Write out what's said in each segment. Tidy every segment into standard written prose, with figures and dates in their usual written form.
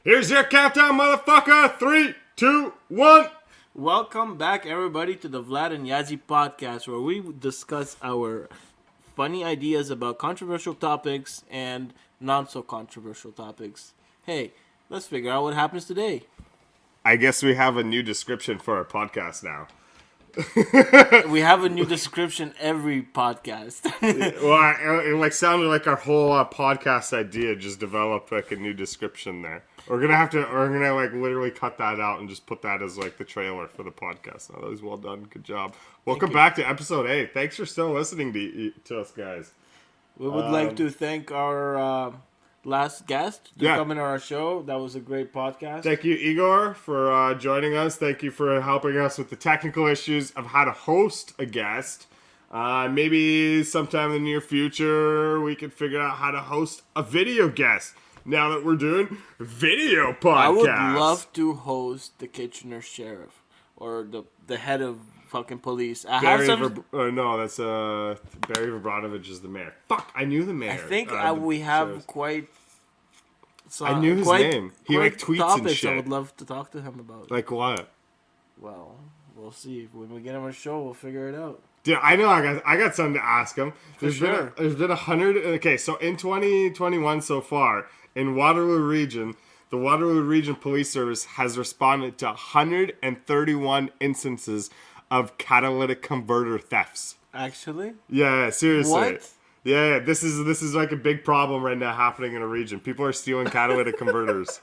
Here's your countdown, motherfucker. 3, 2, 1. Welcome back, everybody, to the Vlad and Yazi podcast, where we discuss our funny ideas about controversial topics and not so controversial topics. Hey, let's figure out what happens today. I guess we have a new description for our podcast now. We have a new description every podcast. Well, it sounded like our whole podcast idea just developed like a new description there. We're gonna literally cut that out and just put that as like the trailer for the podcast. Oh, that was well done. Good job. Welcome back to episode 8. Thanks for still listening to us, guys. We would like to thank our last guest to come in on our show. That was a great podcast. Thank you, Igor, for joining us. Thank you for helping us with the technical issues of how to host a guest. Maybe sometime in the near future we can figure out how to host a video guest. Now that we're doing video podcasts. I would love to host the Kitchener Sheriff or the head of fucking police. No, that's Barry Vibranovich is the mayor. Fuck, I knew the mayor. I think we have quite. I knew his name. He like tweets topics and shit. I would love to talk to him about. Like what? Well, we'll see. When we get him on a show, we'll figure it out. Dude, I know I got something to ask him. There's been 100. Okay, so in 2021 so far in Waterloo Region, the Waterloo Region Police Service has responded to 131 instances of catalytic converter thefts. Actually? Yeah, seriously. What? Yeah, this is like a big problem right now happening in a region. People are stealing catalytic converters.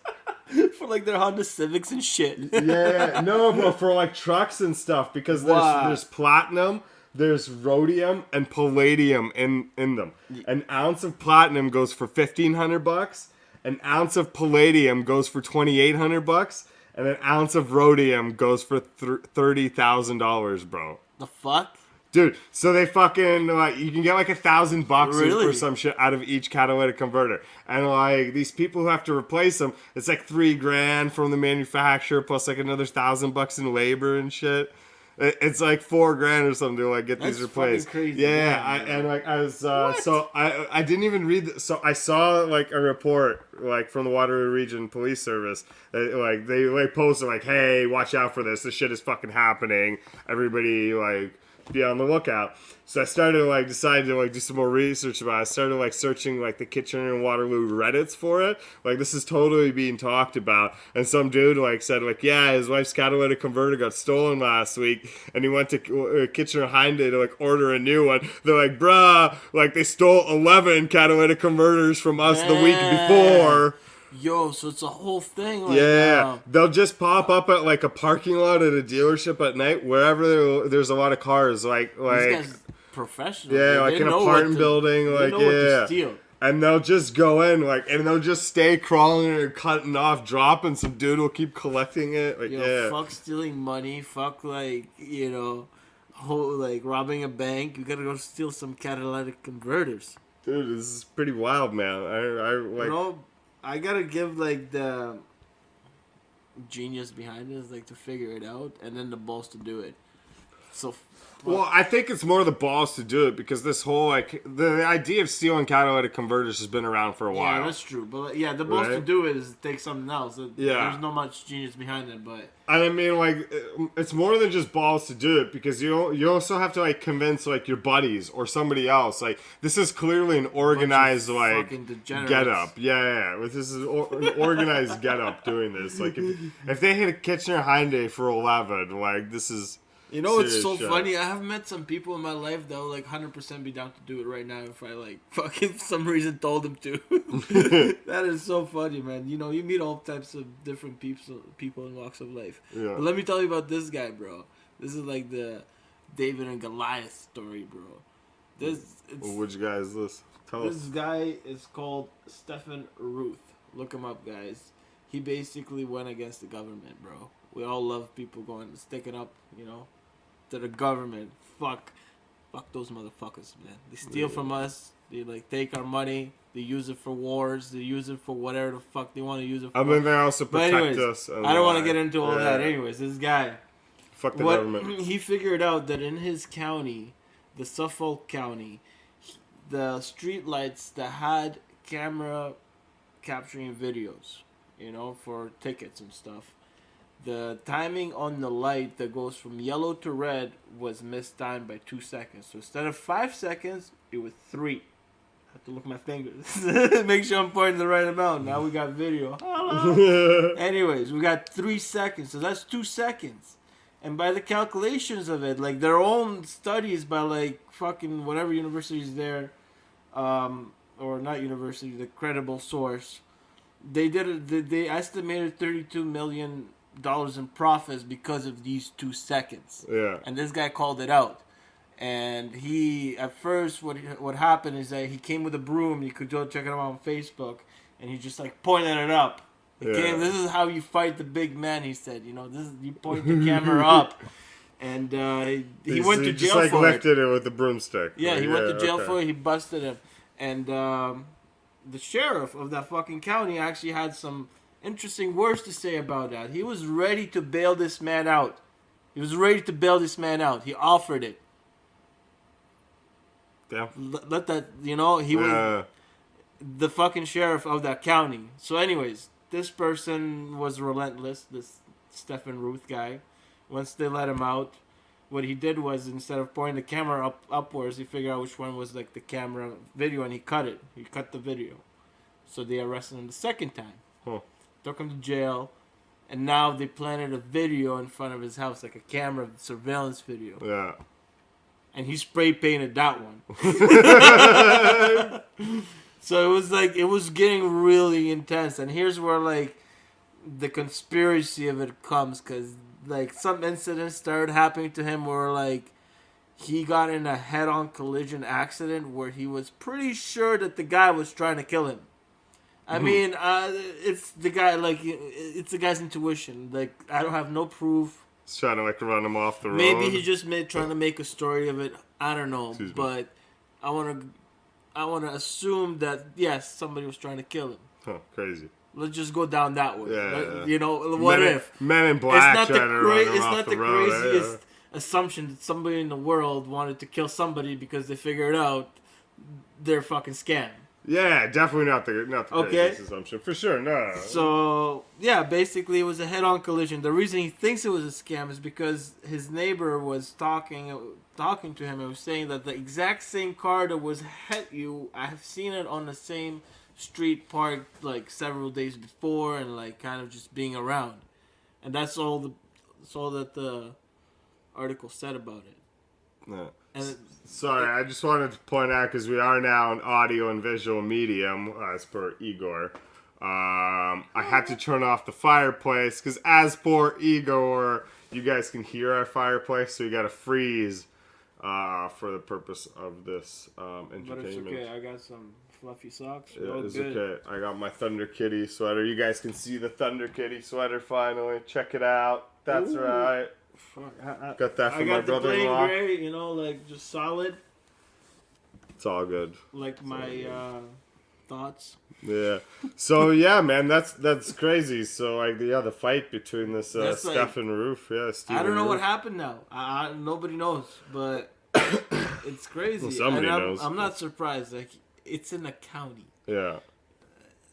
For like their Honda Civics and shit. Yeah, no, but for like trucks and stuff because there's platinum, there's rhodium and palladium in them. An ounce of platinum goes for $1,500. An ounce of palladium goes for $2,800, and an ounce of rhodium goes for $30,000, bro. The fuck? Dude, so they fucking, like, you can get like $1,000 Really? for some shit out of each catalytic converter. And like, these people who have to replace them, it's like $3,000 from the manufacturer, plus like another $1,000 in labor and shit. It's like $4,000 or something to like get these replaced. Crazy. Yeah, I didn't even read. So I saw like a report like from the Waterloo Region Police Service. Like they like posted like, "Hey, watch out for this. This shit is fucking happening. Everybody like be on the lookout." So I started like decided to like do some more research about it. I started like searching like the Kitchener and Waterloo Reddits for it. Like this is totally being talked about. And some dude like said like, yeah, his wife's catalytic converter got stolen last week, and he went to Kitchener Hyundai to like order a new one. They're like, bruh, like they stole 11 catalytic converters from us the week before. Yo, so it's a whole thing right now. They'll just pop up at like a parking lot at a dealership at night, wherever there's a lot of cars. Like these guys professional. Yeah, like in an apartment building, like and they'll just go in, like, and they'll just stay crawling and cutting off, dropping. Some dude will keep collecting it. Like, fuck stealing money. Fuck like like robbing a bank. You gotta go steal some catalytic converters. Dude, this is pretty wild, man. I gotta give like the genius behind it is like to figure it out and then the balls to do it. So, well, I think it's more the balls to do it because this whole like the idea of stealing catalytic converters has been around for a while. Yeah, that's true. But the balls to do it is take something else. There's not much genius behind it, but I mean, like it's more than just balls to do it because you also have to like convince like your buddies or somebody else. Like this is clearly an organized like get up. Yeah. This is an organized get up doing this. Like if they hit a Kitchener Hyundai for 11, like this is. You know what's so funny? I have met some people in my life that will like 100% be down to do it right now if I like fucking for some reason told them to. That is so funny, man. You know, you meet all types of different people in walks of life. Yeah. But let me tell you about this guy, bro. This is like the David and Goliath story, bro. Which guy is this? Tell us. This guy is called Stephen Ruth. Look him up, guys. He basically went against the government, bro. We all love people sticking up, to the government. Fuck those motherfuckers, man. They steal from us. They like take our money. They use it for wars. They use it for whatever the fuck they want to use it for. I mean, they also protect us. I don't want to get into all that. Anyways, this guy. Fuck the government. He figured out that in his county, the Suffolk County, the street lights that had camera capturing videos for tickets and stuff. The timing on the light that goes from yellow to red was mistimed by 2 seconds. So instead of 5 seconds, it was 3. I have to look at my fingers. Make sure I'm pointing the right amount. Now we got video. Anyways, we got 3 seconds. So that's 2 seconds. And by the calculations of it, like their own studies by like fucking whatever university is there, or not university, the credible source, they did it. They estimated $32 million in profits because of these 2 seconds. Yeah. And this guy called it out. And he, at first, what happened is that he came with a broom. You could go check it out on Facebook, and he just like pointed it up. Okay, this is how you fight the big man. He said, this is you point the camera up, and he went to jail just like for lifted it with the broomstick. Yeah, he went to jail for it. He busted him, and the sheriff of that fucking county actually had some interesting words to say about that. He was ready to bail this man out. He He offered it. Yeah. Let that, he was the fucking sheriff of that county. So anyways, this person was relentless, this Stephen Ruth guy. Once they let him out, what he did was, instead of pointing the camera upwards, he figured out which one was like the camera video, and he cut it. He cut the video. So they arrested him the second time. Huh. Took him to jail, and now they planted a video in front of his house, like a camera surveillance video. Yeah. And he spray painted that one. So it was getting really intense. And here's where like the conspiracy of it comes, because like some incidents started happening to him where like he got in a head-on collision accident where he was pretty sure that the guy was trying to kill him. I mean, it's the guy, like, it's the guy's intuition. Like, I don't have no proof. He's trying to, like, run him off the road. Maybe he just trying to make a story of it. I don't know. But I want to assume that, yes, somebody was trying to kill him. Huh, crazy. Let's just go down that way. Yeah. What if? Men in Black it's not trying to run him It's off not the road, craziest assumption that somebody in the world wanted to kill somebody because they figured out they're fucking scam. Yeah, definitely not the craziest assumption. For sure, no. So, yeah, basically it was a head-on collision. The reason he thinks it was a scam is because his neighbor was talking to him and was saying that the exact same car that was hit you, I have seen it on the same street parked like several days before, and like kind of just being around. And that's all that the article said about it. Yeah. And sorry, I just wanted to point out, because we are now an audio and visual medium, as per Igor. I had to turn off the fireplace, because as per Igor, you guys can hear our fireplace, so you got to freeze for the purpose of this entertainment. But it's okay, I got some fluffy socks. Yeah, it's okay. I got my Thunder Kitty sweater. You guys can see the Thunder Kitty sweater finally. Check it out. That's right. Fuck, got that from my brother-in-law. I got the plain gray, like just solid. It's all good. Like my thoughts. Yeah. So yeah, man, that's crazy. So like the fight between this Stephen Roof, Steven I don't know Roof. what happened now. Nobody knows, but it's crazy. Well, somebody knows. I'm not surprised. Like it's in a county. Yeah.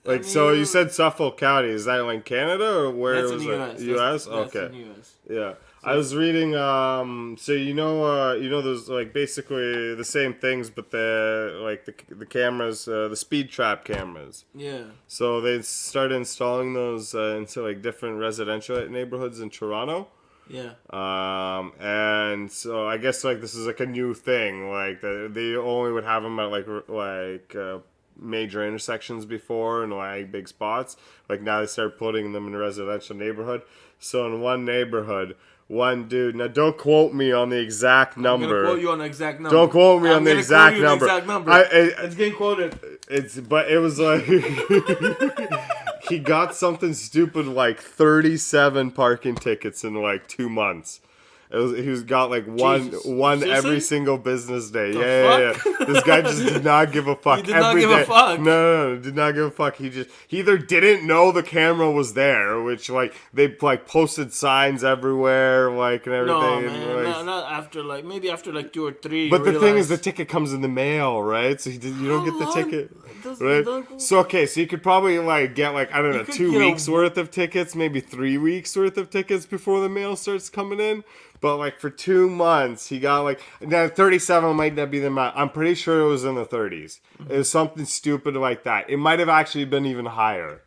Like, so you said Suffolk County. Is that like Canada or where that's was in it? US. U.S. That's Okay. in US. Yeah. I was reading, so there's like basically the same things, but the cameras, the speed trap cameras. Yeah. So they started installing those into like different residential neighborhoods in Toronto. Yeah. And so I guess like this is like a new thing. Like they only would have them at like major intersections before and like big spots. Like now they start putting them in a residential neighborhood. So in one neighborhood, one dude. Now, don't quote me on the exact number. I'm gonna quote you on the exact number. Don't quote me on the exact number. It's getting quoted. But it was like he got something stupid like 37 parking tickets in like 2 months, He was got like one Seriously? every single business day. The Yeah. This guy just did not give a fuck. He did not give a fuck. No, did not give a fuck. He either didn't know the camera was there, which like they like posted signs everywhere, like and everything. No, and, man, like, not after like maybe after like 2 or 3. but the thing is, the ticket comes in the mail, right? So you don't get the ticket, right? So okay, so you could probably like get like I don't know 2 weeks worth of tickets, maybe 3 weeks worth of tickets before the mail starts coming in. But like for 2 months, he got like now 37 might not be the amount. I'm pretty sure it was in the 30s. It was something stupid like that. It might have actually been even higher.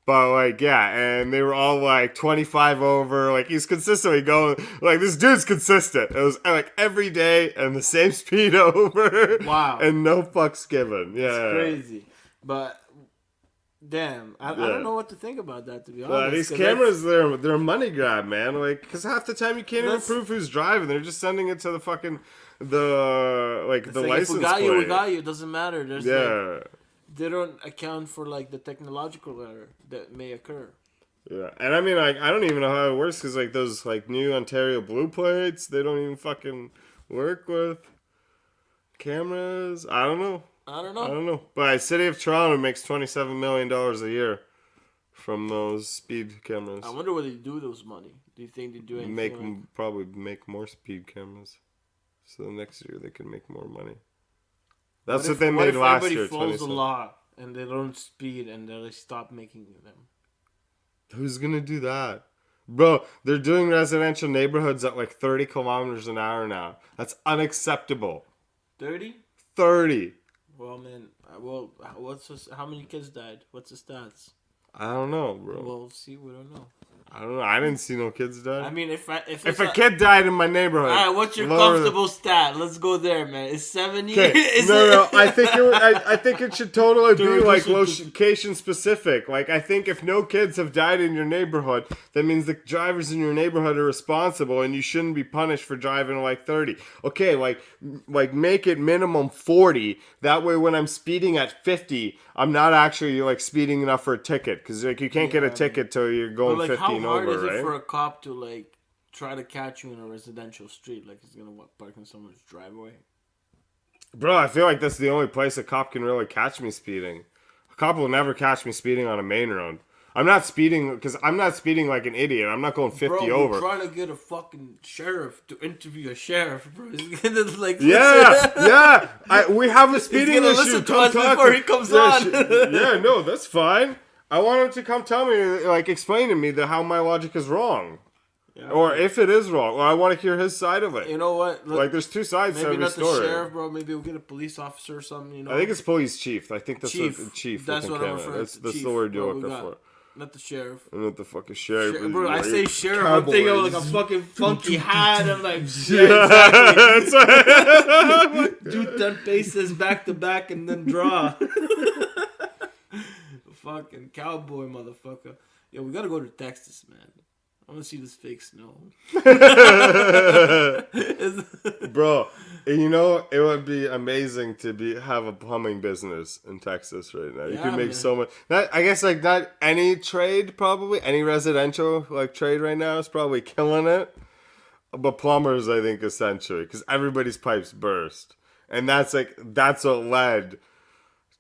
But like yeah, and they were all like 25 over. Like he's consistently going. Like this dude's consistent. It was like every day and the same speed over. Wow. And no fucks given. Yeah. It's crazy. But damn, I don't know what to think about that, to be honest. These cameras, they're a money grab, man. Like, because half the time you can't even prove who's driving. They're just sending it to the fucking the license if we got plate. you, we got you. It doesn't matter. There's yeah. They don't account for like the technological error that may occur. Yeah, and I mean, like, I don't even know how it works because like those like new Ontario blue plates, they don't even fucking work with cameras. I don't know. But City of Toronto makes $27 million a year from those speed cameras. I wonder what they do with those money. Do you think they do anything? Probably make more speed cameras, so next year they can make more money. That's what they made last year. Everybody follows the law and they don't speed and they stop making them. Who's gonna do that? Bro, they're doing residential neighborhoods at like 30 kilometers an hour now. That's unacceptable. 30? 30. Well, man, how many kids died? What's the stats? I don't know, bro. Well, see, we don't know. I don't know. I didn't see no kids die. I mean, if a kid died in my neighborhood. All right, what's your comfortable stat? Let's go there, man. Is 7 years? No. I think it should totally be like location specific. Like I think if no kids have died in your neighborhood, that means the drivers in your neighborhood are responsible, and you shouldn't be punished for driving like 30. Okay, like make it minimum 40. That way, when I'm speeding at 50, I'm not actually like speeding enough for a ticket because like you can't get a ticket till you're going 15 over, right? How hard is it for a cop to like try to catch you in a residential street? Like he's gonna park in someone's driveway? Bro, I feel like that's the only place a cop can really catch me speeding. A cop will never catch me speeding on a main road. I'm not speeding because I'm not speeding like an idiot. I'm not going 50 over. We're trying to get a fucking sheriff to interview a sheriff, bro. He's gonna like we have a speeding issue. Listen to us before he comes on. No, that's fine. I want him to come tell me, like, explain to me how my logic is wrong. Yeah, or if it is wrong. Or I want to hear his side of it. You know what? Look, like, there's two sides to every story. Maybe not the sheriff, bro. Maybe we'll get a police officer or something, you know? I think it's police chief. I think that's chief. That's what I'm referring to. That's the word you're looking for. Not the sheriff. Not the fucking sheriff. Bro, I say sheriff, I'm thinking of like a fucking funky hat. I'm like, yeah, exactly. Do 10 paces back to back and then draw. Fucking cowboy motherfucker. Yo, we gotta go to Texas, man. I want to see this fake snow. Bro, you know, it would be amazing to have a plumbing business in Texas right now. You could make so much. I guess like not any trade, probably. Any residential like trade right now is probably killing it. But plumbers, I think, essentially. Because everybody's pipes burst. And that's what led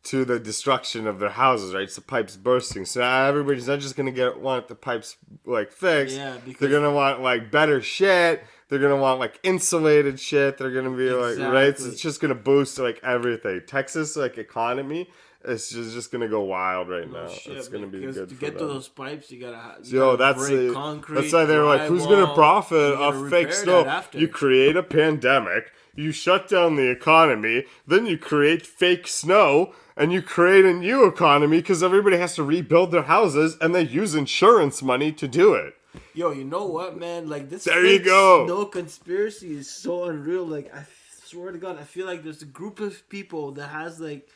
to the destruction of their houses, right? It's the pipes bursting. So now everybody's not just gonna want the pipes like fixed. Yeah, because they're gonna want like better shit. They're gonna want like insulated shit. They're gonna be like right. So it's just gonna boost like everything. Texas like economy is just gonna go wild right now. Shit, it's gonna be good. To get to those pipes, you gotta. That's concrete. That's why they're like, who's gonna profit off fake snow? You create a pandemic. You shut down the economy. Then you create fake snow. And you create a new economy because everybody has to rebuild their houses and they use insurance money to do it. Yo, you know what, man? Like this snow conspiracy is so unreal. Like, I swear to God, I feel like there's a group of people that has like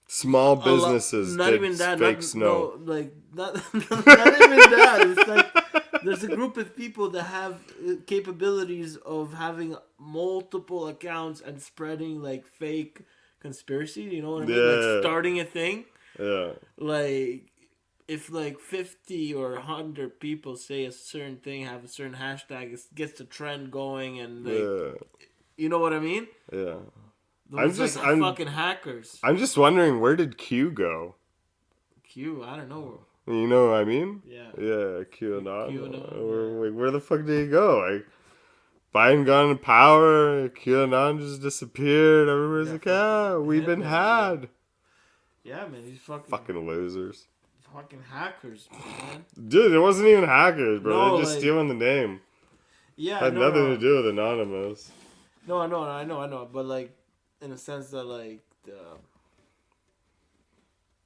small businesses. Not even that. Fake snow. No, like not even that. It's like there's a group of people that have capabilities of having multiple accounts and spreading like fake conspiracy, you know what I mean? Like starting a thing. Yeah. Like if like 50 or 100 people say a certain thing, have a certain hashtag, it gets the trend going, and like, you know what I mean? Yeah. Those I'm fucking hackers. I'm just wondering, where did Q go? Q, I don't know. You know what I mean? Yeah. Yeah, QAnon. QAnon. Like, where the fuck did he go? Like, Biden got into power, QAnon just disappeared. Everybody's like, we've been had. Yeah, man, these fucking losers. Fucking hackers, man. Dude, it wasn't even hackers, bro. No, They're just stealing the name. Yeah, had nothing to do with Anonymous. No, I know, but like, in a sense that like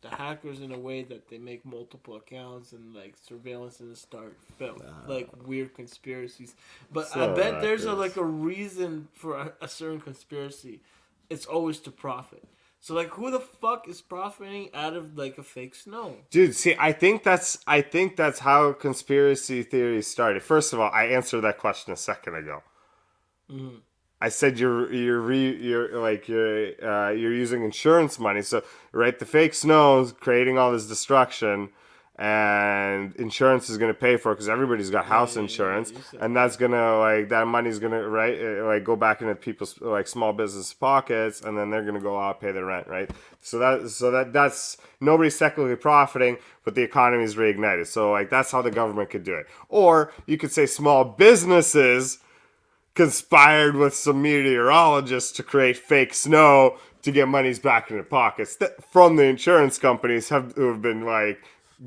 the hackers, in a way that they make multiple accounts and like surveillance in the start felt like weird conspiracies. But I bet there's a reason for a certain conspiracy. It's always to profit. So like, who the fuck is profiting out of like a fake snow? Dude, see, I think that's how conspiracy theories started. First of all, I answered that question a second ago. Mm-hmm. I said you're using insurance money. So right, the fake snow is creating all this destruction, and insurance is going to pay for it because everybody's got house insurance, and that's gonna that money's gonna go back into people's small business pockets, and then they're gonna go out pay their rent, right? So that's nobody's technically profiting, but the economy is reignited. So that's how the government could do it, or you could say small businesses conspired with some meteorologists to create fake snow to get monies back in their pockets from the insurance companies who have been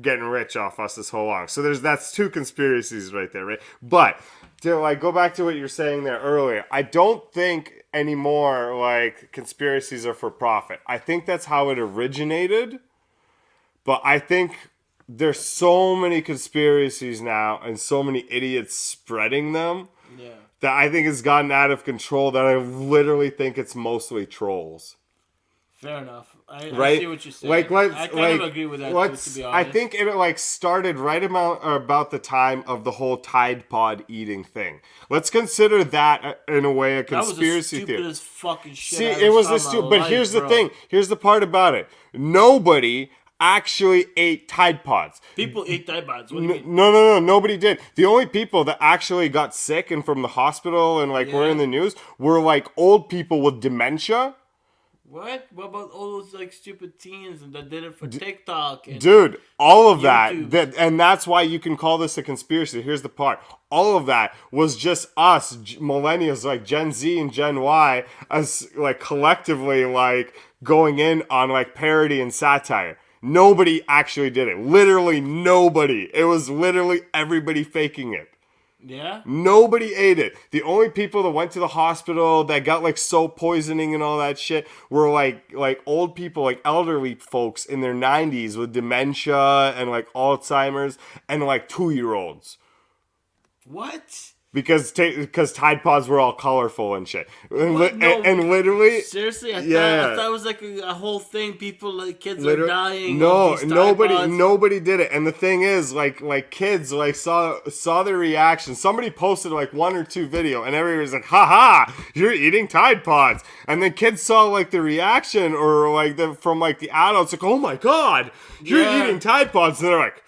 getting rich off us this whole long. So that's two conspiracies right there, right? But to go back to what you're saying there earlier, I don't think anymore conspiracies are for profit. I think that's how it originated, but I think there's so many conspiracies now and so many idiots spreading them. Yeah. That I think has gotten out of control, that I literally think it's mostly trolls. Fair enough. I see what you're saying. I kind of agree with that, to be honest. I think it started right about the time of the whole Tide Pod eating thing. Let's consider that in a way a conspiracy theory. That was the stupidest fucking shit. See, it was stupid. But here's the thing. Here's the part about it. Nobody actually ate Tide Pods. People ate Tide Pods. What do you mean? No, nobody did. The only people that actually got sick and from the hospital and were in the news were old people with dementia. What? What about all those stupid teens that did it for TikTok? And dude, all of YouTube. that, and that's why you can call this a conspiracy. Here's the part. All of that was just us, millennials, Gen Z and Gen Y, as collectively going in on parody and satire. Nobody actually did it. Literally nobody. It was literally everybody faking it. Yeah? Nobody ate it. The only people that went to the hospital that got soap poisoning and all that shit were old people, elderly folks in their 90s with dementia and Alzheimer's and 2-year-olds. What? Because Tide Pods were all colorful and shit. And literally... Seriously? I thought it was a whole thing. People, kids are dying. No, nobody did it. And the thing is, kids, saw their reaction. Somebody posted, 1 or 2 video, and everybody was like, haha, you're eating Tide Pods. And then kids saw, the reaction, or, from the adults, oh my god, you're eating Tide Pods. And they're like,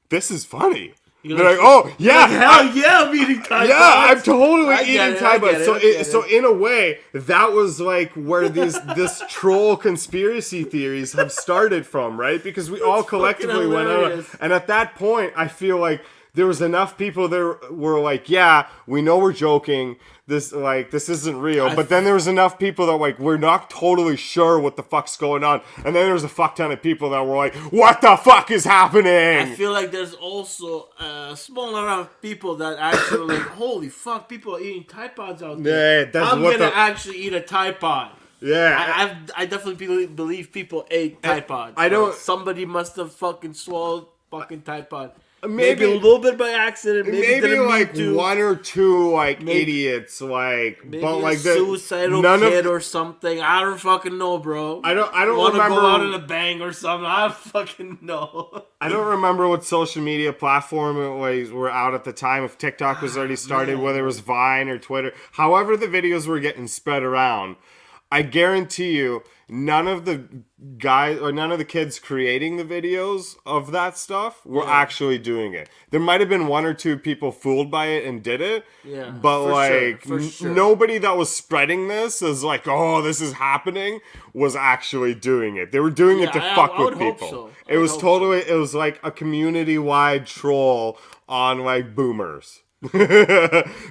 this is funny. They're oh yeah, hell yeah, I'm eating Tide Pods. Yeah, I'm totally eating Tide Pods. So in a way, that was where this troll conspiracy theories have started from, right? Because we all collectively went out, and at that point, I feel there was enough people there were yeah, we know we're joking. This isn't real. But then there was enough people that we're not totally sure what the fuck's going on. And then there's a fuck ton of people that were what the fuck is happening? I feel there's also a small amount of people that actually holy fuck, people are eating Tide Pods out there. Yeah, I'm gonna actually eat a Tide Pod. Yeah. I definitely believe people ate Tide Pods. I don't. Somebody must have fucking swallowed fucking Tide Pod. Maybe a little bit by accident. Maybe 1 or 2 idiots maybe but a suicidal kid or something. I don't fucking know, bro. I don't want to remember go out in a bang or something. I don't fucking know. I don't remember what social media platform were out at the time. If TikTok was already started, whether it was Vine or Twitter. However, the videos were getting spread around. I guarantee you, none of the guys or none of the kids creating the videos of that stuff were actually doing it. There might have been one or two people fooled by it and did it. Yeah, But for sure. nobody that was spreading this as like, oh, this is happening, was actually doing it. They were doing it to fuck I would with hope people. so. It was totally, it was like a community-wide troll on like boomers.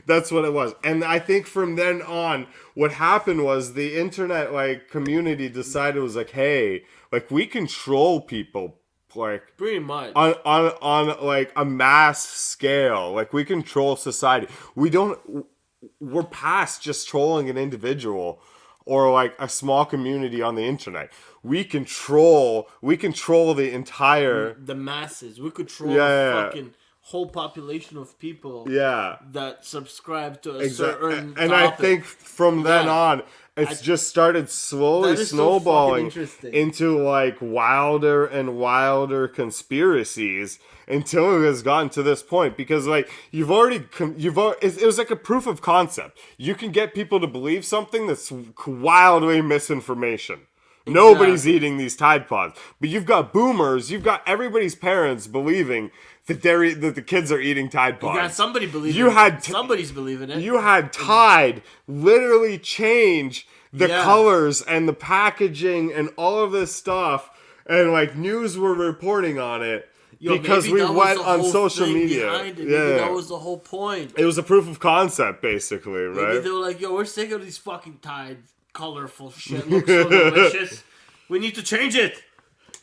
That's what it was. And I think from then on, what happened was the internet like community decided, it was like, hey, like we control people like Pretty much. on like a mass scale. Like we control society. We're past just trolling an individual or like a small community on the internet. We control the entire The masses. We control fucking whole population of people that subscribe to a certain and topic. I think from then on, it's just started slowly snowballing into like wilder and wilder conspiracies until it has gotten to this point. Because like it was like a proof of concept. You can get people to believe something that's wildly misinformation. Exactly. Nobody's eating these Tide Pods, but you've got boomers, you've got everybody's parents believing that that the kids are eating Tide Pods. You got somebody believing it. Somebody's believing it. You had Tide literally change the colors and the packaging and all of this stuff, and like news were reporting on it. Because we went on social media. Maybe that was the whole point. It was a proof of concept, basically, right? Maybe they were like, yo, we're sick of these fucking Tide colorful shit. Looks so delicious. We need to change it.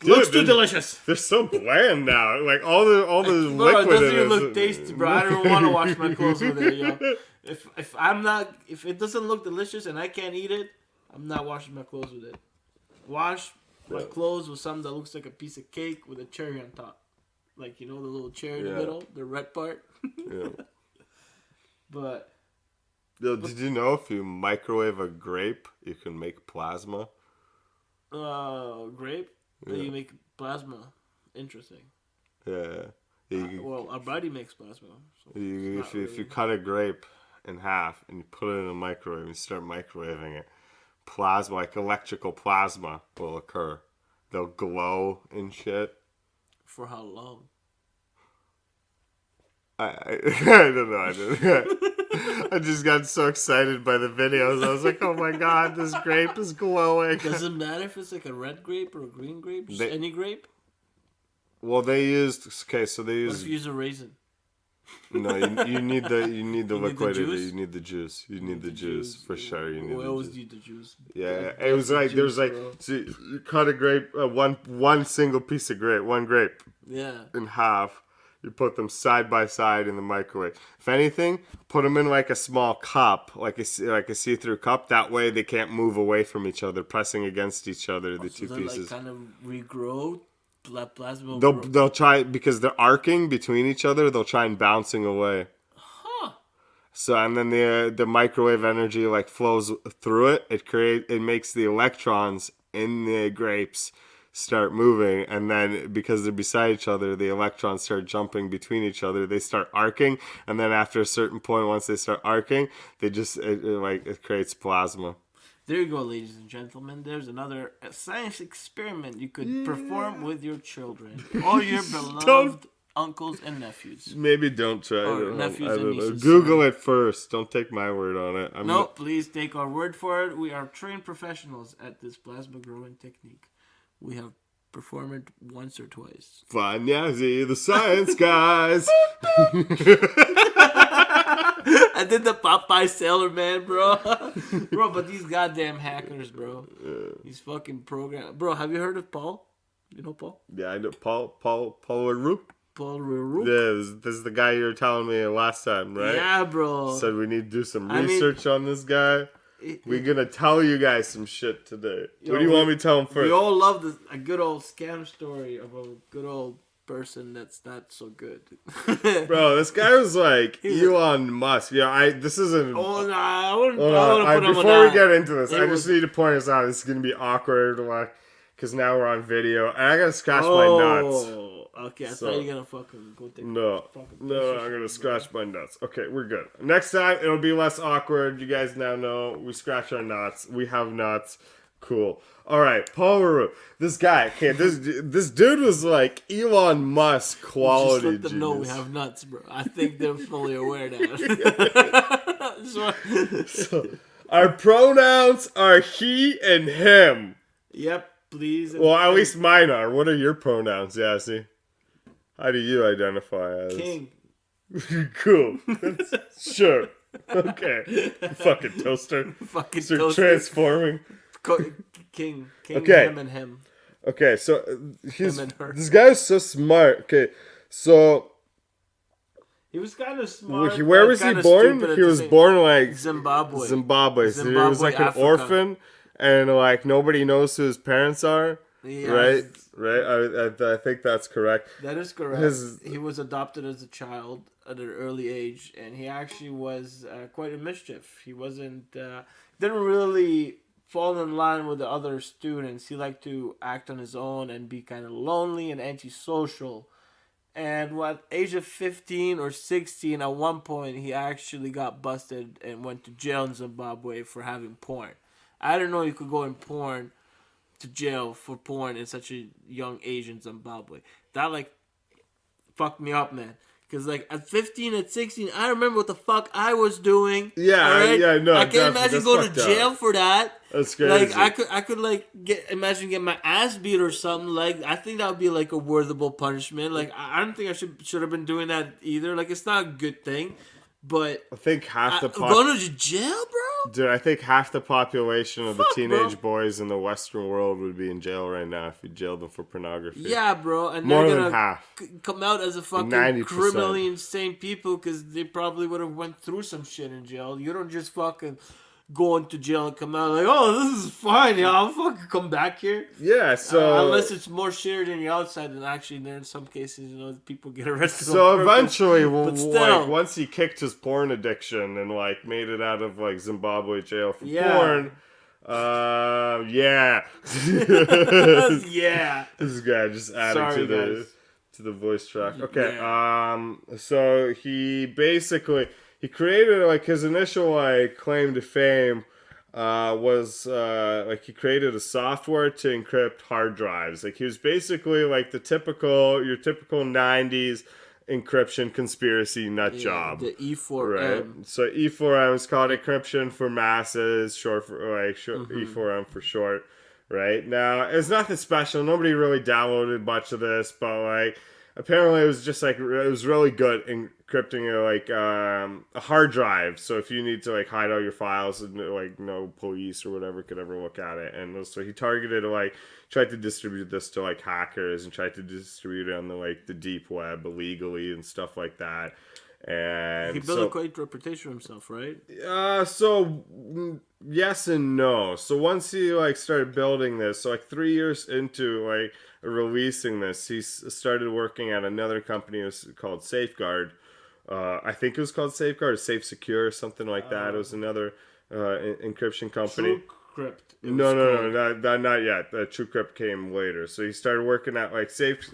Dude, looks too delicious. They're so bland now. Like all the liquid. It doesn't even look tasty, bro. I don't even want to wash my clothes with it, yo. If it doesn't look delicious and I can't eat it, I'm not washing my clothes with it. Wash my clothes with something that looks like a piece of cake with a cherry on top. Like, you know, the little cherry in the middle, the red part. But yo, did you know if you microwave a grape, you can make plasma? Grape? Yeah. You make plasma. Interesting. Yeah. Well, our body makes plasma. So if you cut a grape in half and you put it in a microwave and you start microwaving it, plasma, like electrical plasma, will occur. They'll glow and shit. For how long? I don't know. I just got so excited by the videos. I was like, oh my god, this grape is glowing. Does it matter if it's like a red grape or a green grape? Just any grape? Well, they used... Okay, so they used... What if you use a raisin? No, you need the liquid. You need the juice. You need the juice for sure. We always need the juice. Yeah, it was like there was like so you cut a grape, one single piece of grape, one grape. Yeah. In half. You put them side by side in the microwave. If anything, put them in like a small cup, like a see-through cup. That way they can't move away from each other, pressing against each other. The two pieces. Like kind of regrow. Plasma. They'll try because they're arcing between each other. They'll try and bouncing away. Huh. So and then the microwave energy like flows through it. It makes the electrons in the grapes start moving, and then because they're beside each other, the electrons start jumping between each other. They start arcing, and then after a certain point, once they start arcing, it creates plasma. There you go, ladies and gentlemen. There's another science experiment you could perform with your children or your beloved uncles and nephews. Maybe don't try it. Nephews and nieces. Google it first. Don't take my word on it. Please take our word for it. We are trained professionals at this plasma growing technique. We have performed it once or twice. Vlad and Yazi, the science guys. I did the Popeye Sailor Man, bro. Bro, but these goddamn hackers, bro. These fucking programs. Bro, have you heard of Paul? You know Paul? Yeah, I know Paul Le Roux. Paul Le Roux? Yeah, this is the guy you were telling me last time, right? Yeah, bro. Said we need to do some research on this guy. We're going to tell you guys some shit today. What do you want me to tell them first? We all love a good old scam story of a good old person that's not so good. Bro, this guy was like Elon Musk. Yeah, this isn't... Oh, no, I wouldn't put him on that. Before we get into this, I just need to point this out. This is going to be awkward, because now we're on video. And I got to scratch my nuts. Okay, I So- thought you were gonna fucking go take No, fucking no, I'm gonna scratch my nuts. Okay, we're good. Next time it'll be less awkward. You guys now know we scratch our nuts. We have nuts. Cool. All right, Paul Le Roux. This guy. Okay, this dude was like Elon Musk quality. Just let them know we genius. have nuts, bro. I think they're fully aware now. So, our pronouns are he and him. Yep, please. Well, at least mine are. What are your pronouns, Yazi? How do you identify as? King. Cool. Sure. Okay. Fucking toaster. Fucking So toaster. transforming. King. Okay. Him and him. Okay, so Him and her. this guy's so smart. Okay, so He was kind of smart. where but was he kinda born? stupid at He the was same- born like Zimbabwe. Zimbabwe. So he was like an Africa. orphan, and like nobody knows who his parents are. Yeah, Right. I think that's correct. That is correct. His- He was adopted as a child at an early age, and he actually was quite a mischief. He didn't really fall in line with the other students. He liked to act on his own and be kind of lonely and antisocial. And at age of 15 or 16, at one point, he actually got busted and went to jail in Zimbabwe for having porn. I didn't know you could go in porn to jail for porn in such a young age in Zimbabwe. That like fucked me up, man. Cause like at 15, at 16, I remember what the fuck I was doing. Yeah, alright? yeah, no, I can't definitely. imagine That's going to fucked jail up. for that. That's crazy. Like I could like imagine getting my ass beat or something. Like I think that would be like a worthable punishment. Like I don't think I should have been doing that either. Like it's not a good thing. But I think half the going to jail, bro? Dude, I think half the population of the Fuck, teenage bro. boys in the Western world would be in jail right now if you jailed them for pornography. Yeah, bro. And More they're than gonna half. come out as a fucking 90%. criminally insane people because they probably would have went through some shit in jail. You don't just fucking go into jail and come out like, oh, this is fine, yeah, I'll fucking come back here. Yeah, so unless it's more shared in the outside than actually there in some cases, people get arrested. so on purpose. eventually, But still. like once he kicked his porn addiction and like made it out of like Zimbabwe jail for Yeah. porn, yeah, yeah. this guy just adding Sorry, to guys. the voice track. Okay, so he basically he created like his initial like claim to fame was like he created a software to encrypt hard drives. Like he was basically like your typical 90s encryption conspiracy nut job. The E4M. Right. So E4M is called encryption for masses, short for like E4M for short. Right. Now it's nothing special. Nobody really downloaded much of this, but like apparently it was just like it was really good encrypting a hard drive. So if you need to like hide all your files and like no police or whatever could ever look at it, and so he targeted tried to distribute this to like hackers and tried to distribute it on the deep web illegally and stuff like that. And He built a great reputation for himself, right? Yes and no. So once he started building this, so 3 years into releasing this, he started working at another company. It was called Safeguard. I think it was called Safeguard or Safe Secure or something like that. It was another encryption company. TrueCrypt. No, not yet. TrueCrypt came later. So he started working at Safe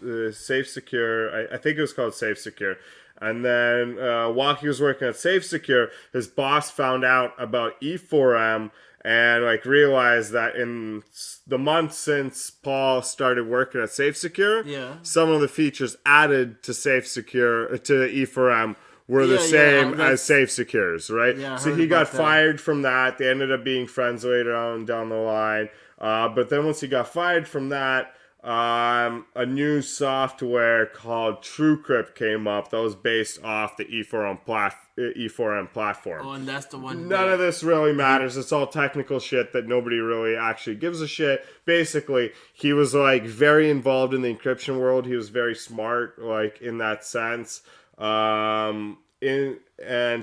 Secure. I think it was called Safe Secure. And then while he was working at Safe Secure, his boss found out about E4M and realized that in the month since Paul started working at Safe Secure, some of the features added to Safe Secure to E4M were the same as Safe Secure's, right? Yeah, so he got fired from that. They ended up being friends later on down the line. But then once he got fired from that, a new software called TrueCrypt came up that was based off the E4M platform. Oh, and that's the one. None of this really matters. It's all technical shit that nobody really actually gives a shit. Basically, he was very involved in the encryption world. He was very smart, in that sense. And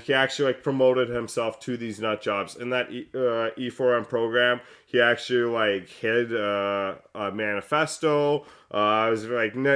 he actually promoted himself to these nut jobs in that E4M program. He actually hid a manifesto. It was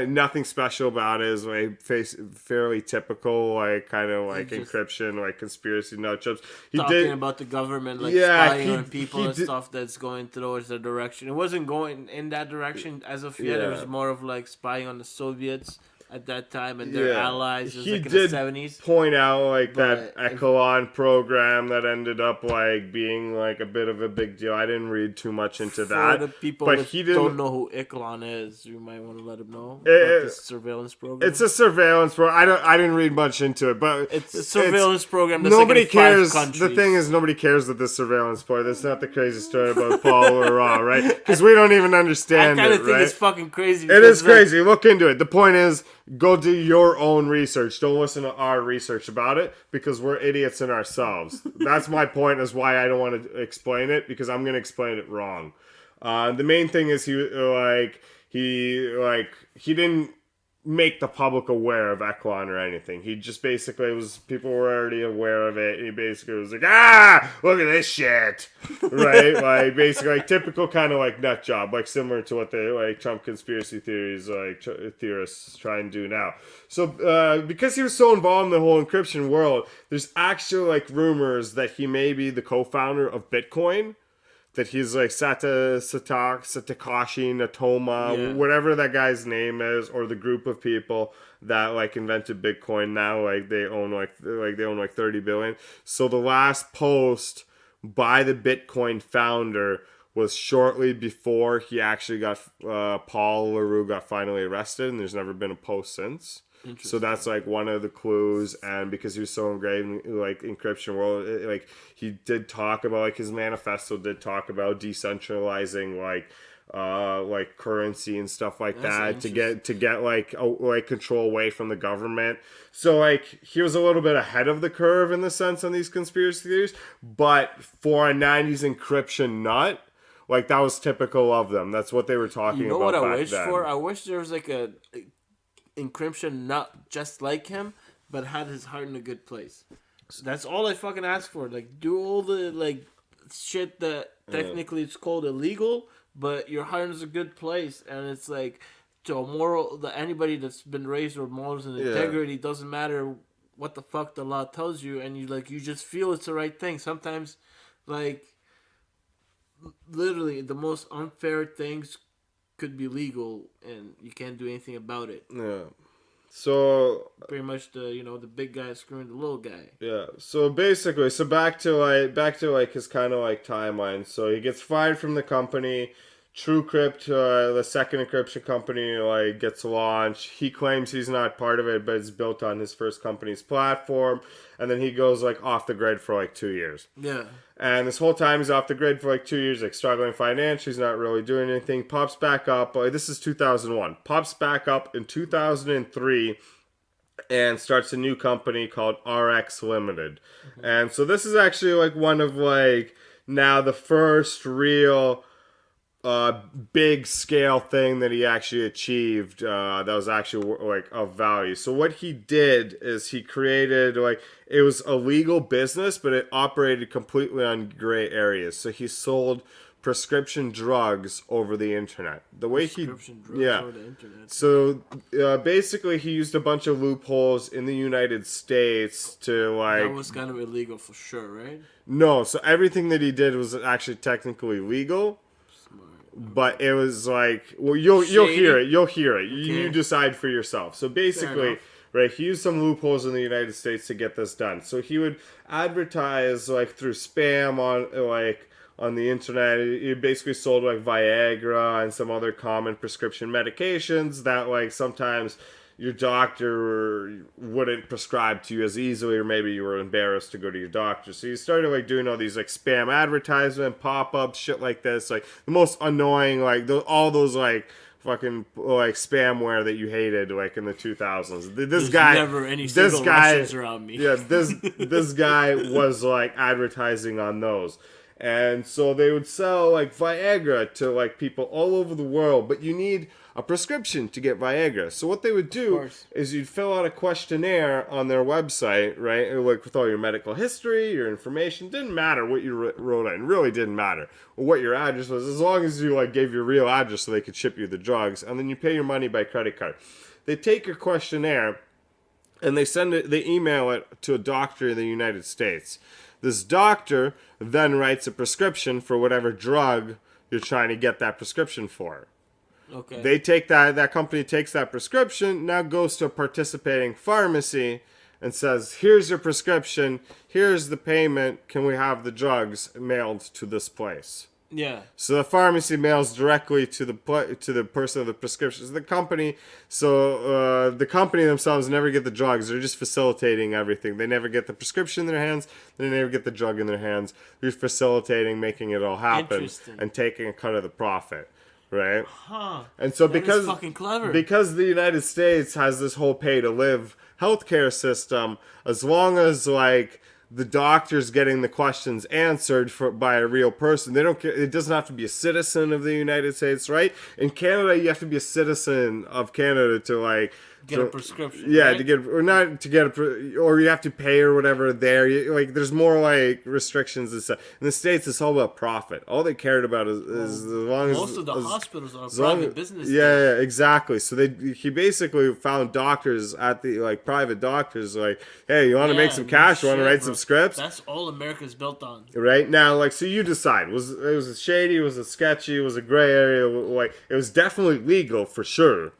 nothing special about it. It was fairly typical encryption conspiracy nut jobs. He talking about the government spying on people and stuff that's going towards the direction. It wasn't going in that direction as of yet. It was more of spying on the Soviets. at that time and their allies. It was he like in did the 70s. point out like that But Echelon program that ended up like being like a bit of a big deal. I didn't read too much into For that, the people but that he don't didn't. know who Echelon is, you might want to let them know about this surveillance program. It's a surveillance program. I didn't read much into it, but It's a surveillance program that's nobody like in 5 cares. countries. The thing is, nobody cares that this surveillance part. That's not the crazy story about Paul Le Roux, right? Because we don't even I understand kind it, of think right? it's fucking crazy. It is like, crazy. Look into it. The point is, go do your own research. Don't listen to our research about it because we're idiots in ourselves. That's my point. Is why I don't want to explain it because I'm going to explain it wrong. The main thing is he didn't make the public aware of Echelon or anything. He just basically people were already aware of it. And he basically was like, look at this shit, right? Like basically like typical kind of like nut job, like similar to what the like Trump conspiracy theories like theorists try and do now. So because he was so involved in the whole encryption world, there's actually like rumors that he may be the co-founder of Bitcoin. That he's like Satoshi Natoma, whatever that guy's name is, or the group of people that like invented Bitcoin. Now like they own like 30 billion. So the last post by the Bitcoin founder was shortly before he actually got Paul Le Roux got finally arrested, and there's never been a post since. So that's like one of the clues, and because he was so ingrained in like encryption world, like he did talk about like his manifesto did talk about decentralizing like currency and stuff like that to get like control away from the government. So like he was a little bit ahead of the curve in the sense on these conspiracy theories, but for a 90s encryption nut, like that was typical of them. That's what they were talking about. You know what I back wish then. for? I wish there was like a encryption not just like him, but had his heart in a good place. So that's all I fucking ask for. Like, do all the like shit that technically it's called illegal, but your heart is a good place, and it's like to a moral that anybody that's been raised with morals and integrity doesn't matter what the fuck the law tells you, and you just feel it's the right thing. Sometimes, like, literally the most unfair things could be legal and you can't do anything about it. Yeah. So pretty much the big guy screwing the little guy. Yeah. So basically, back to his kind of like timeline. So he gets fired from the company. TrueCrypt, the second encryption company, like gets launched. He claims he's not part of it, but it's built on his first company's platform. And then he goes like off the grid for like 2 years. Yeah. And this whole time he's off the grid for like 2 years, like struggling financially. He's not really doing anything. Pops back up. This is 2001. Pops back up in 2003 and starts a new company called RX Limited. Mm-hmm. And so this is actually like one of like now the first real big scale thing that he actually achieved that was actually like of value. So what he did is he created like it was a legal business, but it operated completely on gray areas. So he sold prescription drugs over the internet. The way over the internet. So basically he used a bunch of loopholes in the United States to like that was kind of illegal for sure, right? No, so everything that he did was actually technically legal. But it was like, well, you'll hear it. Okay. You decide for yourself. So basically, right, he used some loopholes in the United States to get this done. So he would advertise like through spam on the internet. He basically sold like Viagra and some other common prescription medications that like sometimes your doctor wouldn't prescribe to you as easily, or maybe you were embarrassed to go to your doctor. So you started like doing all these like spam advertisement, pop-ups, shit like this, like the most annoying, like all those like fucking like spamware that you hated like in the 2000s. There's never any single Russians around me. Yeah, this guy was like advertising on those. And so they would sell like Viagra to like people all over the world, but you need a prescription to get Viagra. So what they would do is you'd fill out a questionnaire on their website, right? Like with all your medical history, your information. Didn't matter what you wrote in. Really didn't matter what your address was, as long as you like gave your real address so they could ship you the drugs, and then you pay your money by credit card. They take your questionnaire and they email it to a doctor in the United States. This doctor then writes a prescription for whatever drug you're trying to get that prescription for. Okay. They take that company takes that prescription, now goes to a participating pharmacy and says, "Here's your prescription. Here's the payment. Can we have the drugs mailed to this place?" Yeah. So the pharmacy mails directly to the person of the prescriptions. The company, the company themselves never get the drugs. They're just facilitating everything. They never get the prescription in their hands. They never get the drug in their hands. They're facilitating, making it all happen, and taking a cut of the profit, right? Huh. And so That is fucking clever. because the United States has this whole pay to live healthcare system, as long as like the doctor's getting the questions answered by a real person. They don't. It doesn't have to be a citizen of the United States, right? In Canada, you have to be a citizen of Canada to like get a prescription. Yeah, right? to get or not to get or you have to pay or whatever. Like there's more like restrictions and stuff. In the States, it's all about profit. All they cared about is as long as most of the hospitals are private business. Yeah, exactly. So he basically found doctors at the like private doctors like, hey, you want to make some cash? You want to write some scripts? That's all America's built on. Right now, like, so you decide. Was it shady? Was it sketchy? Was it gray area? Like, it was definitely legal for sure.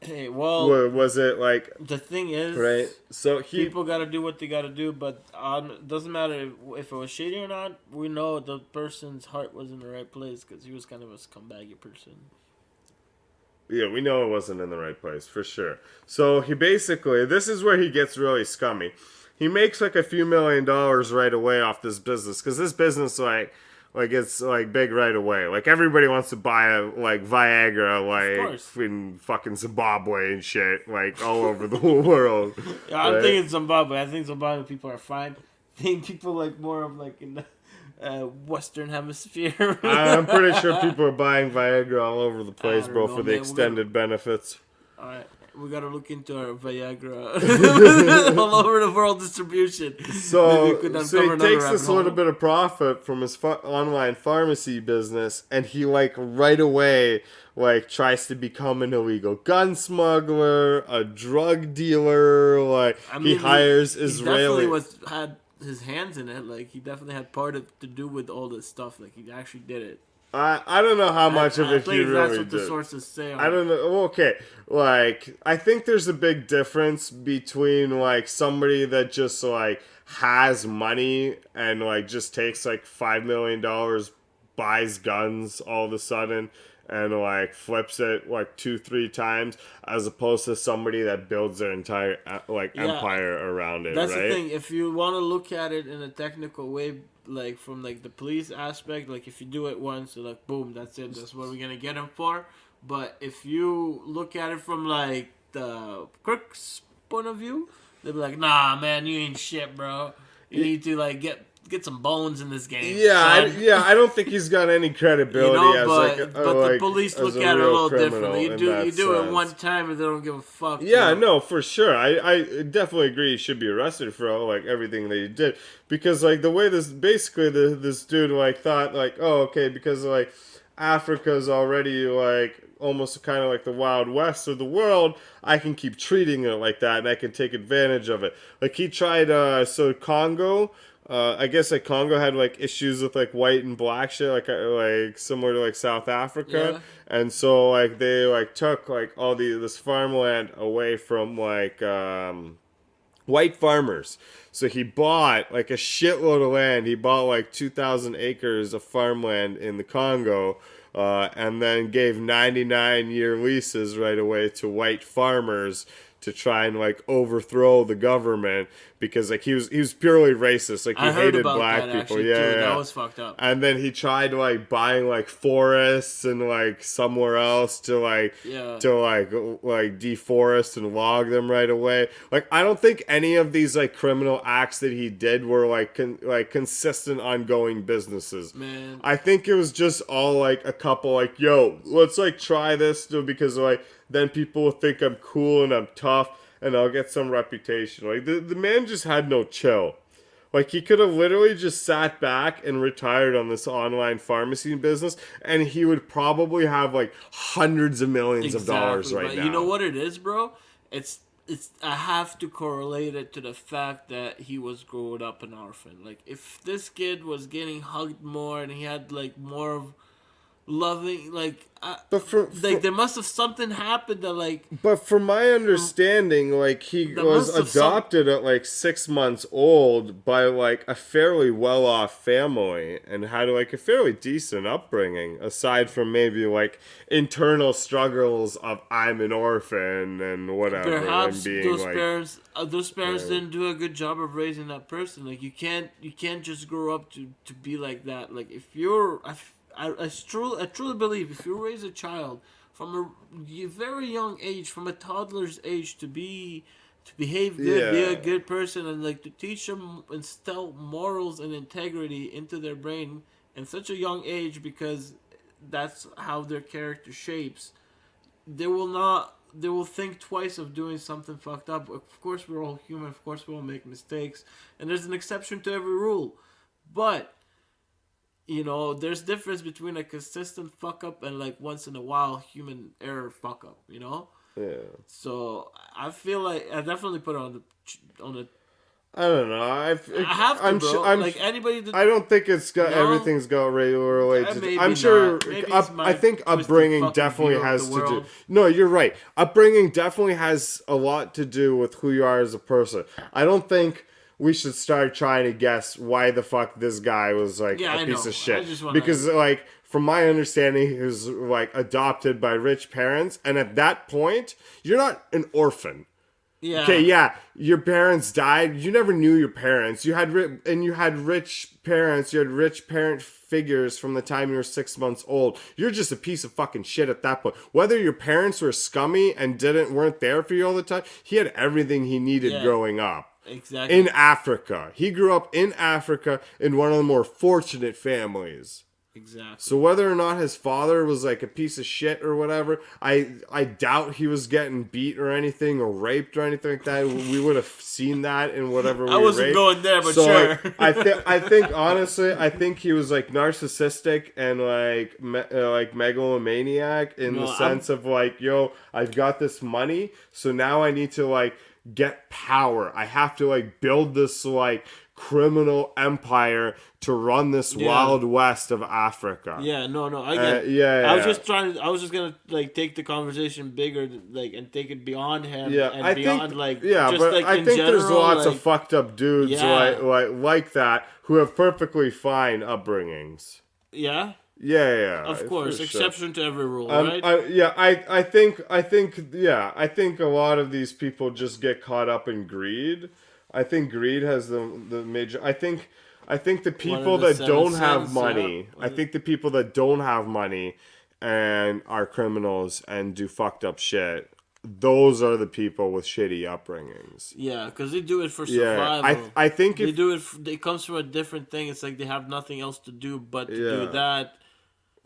Hey, well, was it like the thing is, right? So people got to do what they got to do, but it doesn't matter if it was shady or not. We know the person's heart was in the right place because he was kind of a scumbaggy person. Yeah, we know it wasn't in the right place for sure. So he basically, this is where he gets really scummy. He makes like a few $1 million right away off this business because this business like it's like big right away. Like everybody wants to buy like Viagra like in fucking Zimbabwe and shit, like all over the whole world. Yeah, I'm thinking Zimbabwe. I think Zimbabwe people are fine. I think people like more of like in the Western Hemisphere. I'm pretty sure people are buying Viagra all over the place, bro, for the extended benefits. All right. We gotta look into our Viagra all over the world distribution. So he takes this little bit of profit from his online pharmacy business, and he like right away like tries to become an illegal gun smuggler, a drug dealer. Like he hires Israeli. He definitely had his hands in it. Like he definitely had to do with all this stuff. Like he actually did it. I don't know how much of it he really did. That's what the sources say. I don't know. Okay, like I think there's a big difference between like somebody that just like has money and like just takes like $5 million, buys guns all of a sudden, and like flips it like 2-3 times, as opposed to somebody that builds their entire empire around it. That's right? the thing. If you want to look at it in a technical way, like from like the police aspect, like if you do it once, you're like boom, that's it. That's what we're gonna get him for. But if you look at it from like the crook's point of view, they'll be like, nah, man, you ain't shit, bro. You need to like get some bones in this game. Yeah, I don't think he's got any credibility as but the police look at it a little differently. You do it one time and they don't give a fuck. Yeah, no, for sure. I definitely agree he should be arrested for like everything that he did, because like the way this dude like thought like, oh, okay, because like Africa's already like almost kind of like the Wild West of the world, I can keep treating it like that and I can take advantage of it. Like he tried Congo. I guess like Congo had like issues with like white and black shit, like similar to like South Africa, and so like they like took like all this farmland away from like white farmers. So he bought like a shitload of land. He bought like 2,000 acres of farmland in the Congo, and then gave 99-year leases right away to white farmers to try and like overthrow the government, because like he was purely racist. Like he hated black people. Actually, yeah, that was fucked up. And then he tried like buying like forests and like somewhere else to deforest and log them right away. Like I don't think any of these like criminal acts that he did were like consistent ongoing businesses. Man, I think it was just all like a couple like, yo, let's like try this because like then people will think I'm cool and I'm tough and I'll get some reputation. Like the man just had no chill. Like he could have literally just sat back and retired on this online pharmacy business, and he would probably have like hundreds of millions of dollars right now. You know what it is, bro? It's I have to correlate it to the fact that he was growing up an orphan. Like if this kid was getting hugged more and he had like more of loving, But there must have something happened that but from my understanding, like he there was must have adopted at like 6 months old by like a fairly well-off family and had like a fairly decent upbringing, aside from maybe like internal struggles of I'm an orphan and whatever, and perhaps being like, those parents didn't do a good job of raising that person. Like you can't just grow up to be like that. Like if you're I truly believe if you raise a child from a very young age, from a toddler's age, to behave good, be a yeah, good person, and like to teach them, instill morals and integrity into their brain in such a young age, because that's how their character shapes. They will think twice of doing something fucked up. Of course, we're all human. Of course, we all make mistakes, and there's an exception to every rule. But there's difference between a consistent fuck up and like once in a while human error fuck up. yeah. So I feel like I definitely put it on the. I don't know. I have to, bro. Anybody that I don't think it's got everything's got related. maybe I'm sure. not. Maybe it's my I think twisted upbringing fucking definitely view of has the to do. world. No, you're right. Upbringing definitely has a lot to do with who you are as a person. I don't think we should start trying to guess why the fuck this guy was like Yeah, a I piece know. of shit. I just wanna- Because like from my understanding, he was like adopted by rich parents, and at that point, you're not an orphan. Yeah. Okay, yeah, your parents died. You never knew your parents. You had rich parents. You had rich parent figures from the time you were 6 months old. You're just a piece of fucking shit at that point. Whether your parents were scummy and weren't there for you all the time, he had everything he needed growing up. Exactly. In Africa, he grew up in Africa in one of the more fortunate families. Exactly. So whether or not his father was like a piece of shit or whatever, I doubt he was getting beat or anything or raped or anything like that. We would have seen that in whatever we I wasn't raped. going there, but so, sure. Like, I think honestly, I think he was like narcissistic and like megalomaniac in the sense of like, yo, I've got this money, so now I need to like get power. I have to like build this like criminal empire to run this wild west of Africa. Yeah, no, I get it. I was just gonna like take the conversation bigger, like, and take it beyond him. Yeah, and I beyond think, like, yeah, just but like I in think general, there's lots like, of fucked up dudes like that who have perfectly fine upbringings. Yeah. Yeah, of course, exception to every rule, right? I think a lot of these people just get caught up in greed. I think greed has the major. I think the people that don't have money. I think the people that don't have money and are criminals and do fucked up shit. Those are the people with shitty upbringings. Yeah, because they do it for survival. Yeah, I think they do it. It comes from a different thing. It's like they have nothing else to do but to do that.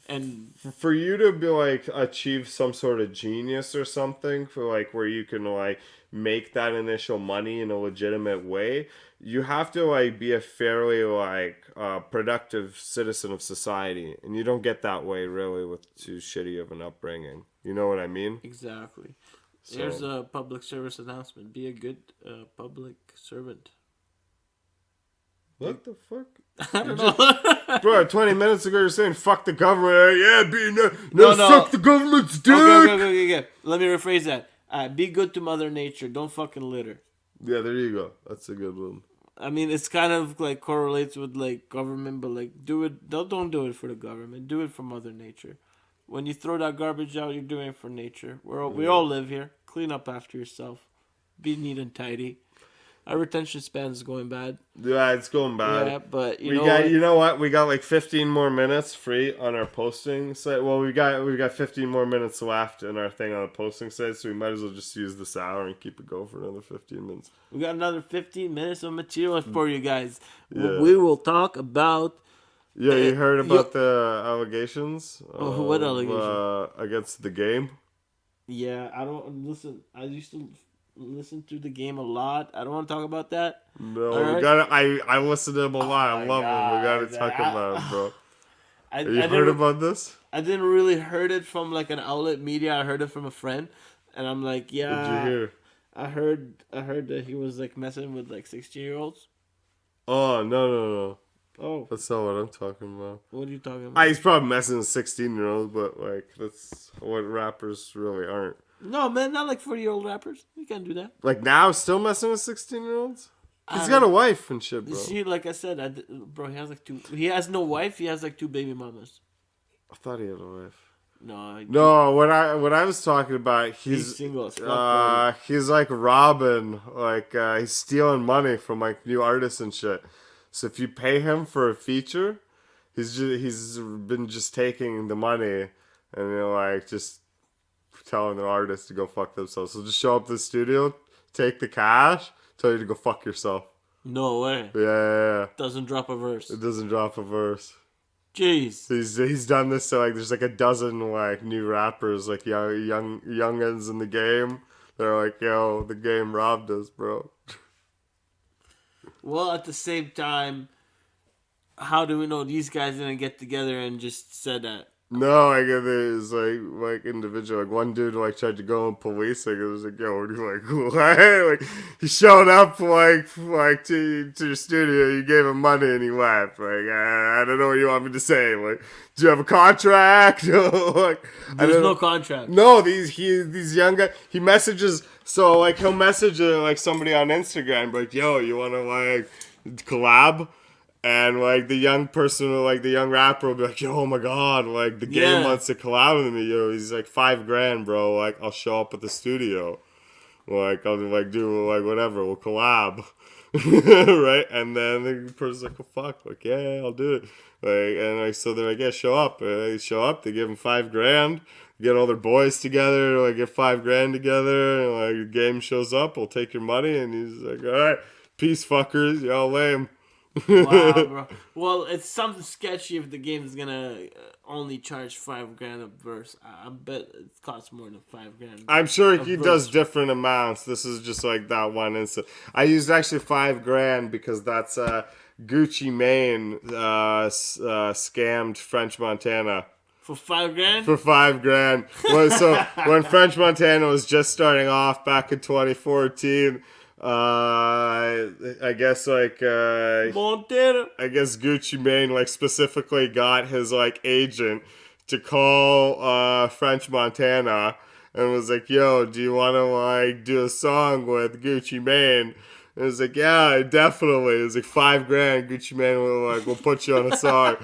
And for you to be like achieve some sort of genius or something, for like where you can like make that initial money in a legitimate way, you have to like be a fairly like productive citizen of society, and you don't get that way really with too shitty of an upbringing. You know what I mean? Exactly. So, here's a public service announcement: be a good public servant. What the fuck? I don't know. Bro, 20 minutes ago you're saying fuck the government. No, suck the government's dick. Okay. Let me rephrase that. Be good to Mother Nature. Don't fucking litter. Yeah, there you go. That's a good one. I mean, it's kind of like correlates with like government, but like do it. Don't do it for the government. Do it for Mother Nature. When you throw that garbage out, you're doing it for nature. We all live here. Clean up after yourself. Be neat and tidy. Our retention span is going bad. Yeah, it's going bad. Yeah, but you know what? We got like 15 more minutes free on our posting site. Well, we got 15 more minutes left in our thing on the posting site, so we might as well just use this hour and keep it going for another 15 minutes. We got another 15 minutes of material for you guys. Yeah. We will talk about. Yeah, you heard about the allegations? What allegations? Against the game? Yeah, I don't listen. I used to listen to the game a lot. I don't want to talk about that. No, we gotta. I listen to him a lot. I love him. We gotta talk about him, bro. Have you heard about this? I didn't really heard it from like an outlet media. I heard it from a friend, and I'm like, yeah. What did you hear? I heard that he was like messing with like 16-year-olds. Oh no! Oh, That's not what I'm talking about. what are you talking about? He's probably messing with 16-year-olds, but like that's what rappers really aren't. No, man, not like 40-year-old rappers. You can't do that. Like now, still messing with 16-year-olds. He's I got a don't. wife and shit, bro. See, like I said, bro, he has like two. He has no wife. He has like two baby mamas. I thought he had a wife. No, No, what I was talking about, he's single as fuck. Bro. he's like robbing, like he's stealing money from like new artists and shit. So if you pay him for a feature, he's been just taking the money and like just telling the artist to go fuck themselves. So just show up to the studio, take the cash, tell you to go fuck yourself. No way. Yeah. Doesn't drop a verse. It doesn't drop a verse. Jeez. He's done this to like there's like a dozen like new rappers like youngins in the game. They're like, yo, the game robbed us, bro. Well, at the same time, how do we know these guys didn't get together and just said that? No, I get there's like individual like one dude like tried to go in police like it was like yo what do you like what? Like he showed up like to your studio, you gave him money and he left like I don't know what you want me to say, like do you have a contract? Like There's no contract. No, these young guys, he messages, so like he'll message like somebody on Instagram like yo you want to like collab. And, like, the young person, like, the young rapper will be like, yo, oh, my God, like, the game wants to collab with me, yo. He's like, $5,000, bro. Like, I'll show up at the studio. Like, I'll, like, do, like, whatever. We'll collab. Right? And then the person's like, oh, fuck. Like, yeah, I'll do it. Like, and, like, so they're like, yeah, show up. They show up. They give him $5,000. Get all their boys together. Like, get $5,000 together. And, like, the game shows up. We'll take your money. And he's like, all right, peace, fuckers. Y'all lame. Wow, bro. Well, it's something sketchy if the game is gonna only charge $5,000 a verse. I bet it costs more than $5,000. I'm sure he does different amounts. This is just like that one instant. I used actually $5,000 because that's Gucci Mane scammed French Montana. For $5,000? For $5,000. Well, so when French Montana was just starting off back in 2014. I guess like Montana. I guess Gucci Mane like specifically got his like agent to call French Montana and was like, yo, do you want to like do a song with Gucci Mane? And it was like, yeah, definitely. It was like $5,000. Gucci Mane will put you on a song.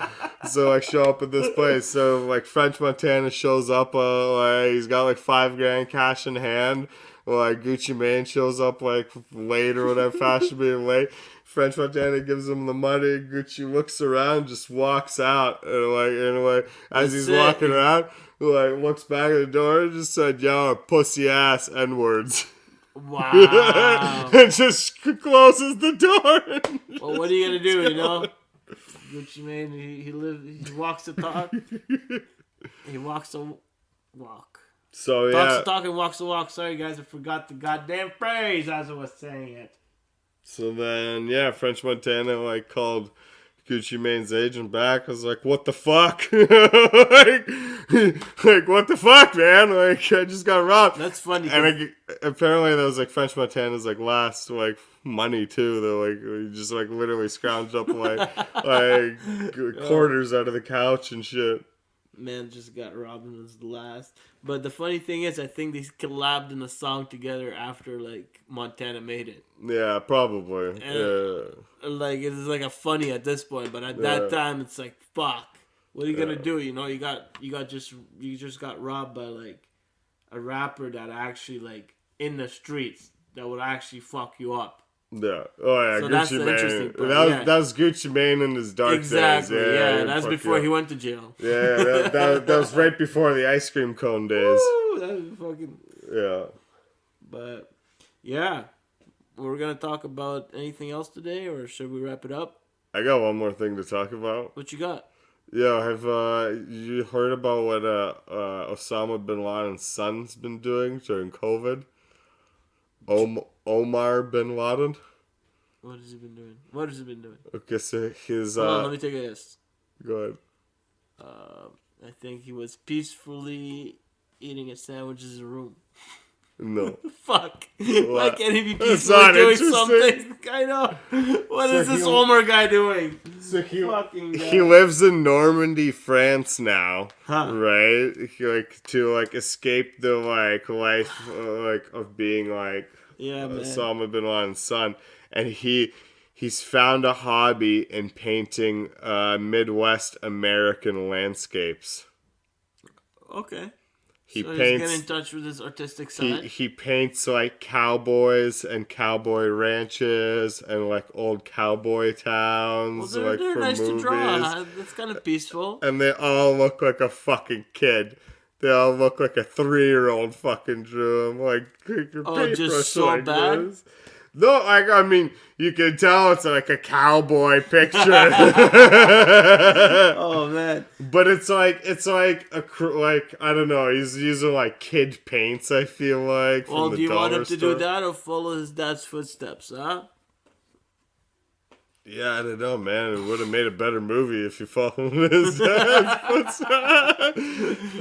So like show up at this place. So like French Montana shows up. Like he's got like $5,000 cash in hand. Like Gucci Mane shows up like late or whatever, fashion being late. French Montana gives him the money. Gucci looks around, just walks out, and like as he's walking around, like looks back at the door and just said, "Yo, pussy ass N-words." Wow. And just closes the door. Well, what are you gonna do? You know, Gucci Mane, he walks the talk. He walks the walk. So yeah, talks the talk and walks the walk. Sorry guys, I forgot the goddamn phrase as I was saying it. So then yeah, French Montana like called Gucci Mane's agent back. I was like, what the fuck? like what the fuck, man? Like I just got robbed. That's funny. And apparently that was like French Montana's like last like money too. Though like he just like literally scrounged up like quarters out of the couch and shit. Man just got robbed and was the last. But the funny thing is, I think they collabed in a song together after like Montana made it. Yeah, probably. And, yeah. Like it's like a funny at this point, but at that time it's like fuck. What are you gonna do? You know, you just got robbed by like a rapper that actually like in the streets that would actually fuck you up. Yeah. Oh yeah. So Gucci that's the Mane. interesting part. That was Gucci Mane in his dark days. Yeah, that's before he went to jail. Yeah, that was right before the ice cream cone days. Woo, that was fucking. Yeah. But yeah, we're gonna talk about anything else today, or should we wrap it up? I got one more thing to talk about. What you got? Yeah, have you heard about what Osama Bin Laden's son's been doing during COVID? Omar Bin Laden. What has he been doing? Okay, so his. Hold on, let me take a guess. Go ahead. I think he was peacefully eating a sandwich in his room. No. Fuck. Why can't he be That's peacefully not doing interesting. something? I know. What So is this he- Omar guy doing? So Fucking guy. he lives in Normandy, France now, Huh. right? He, like to like escape the like life like of being like Yeah, man. Osama bin Laden's son, and he's found a hobby in painting Midwest American landscapes. Okay. He So he's paints. getting in touch with his artistic He side. he paints like cowboys and cowboy ranches and like old cowboy towns Well, like they're for nice movies. to draw. That's kind of peaceful. And they all look like a fucking kid. They all look like a 3-year-old fucking drew them. Like Just so like bad? this. No, like I mean, you can tell it's like a cowboy picture. Oh man. But it's like like I don't know. He's using like kid paints. I feel like. From Well, the do you want him dollar to store. do that or follow his dad's footsteps, huh? Yeah, I don't know, man. It would have made a better movie if you followed his dad's footsteps.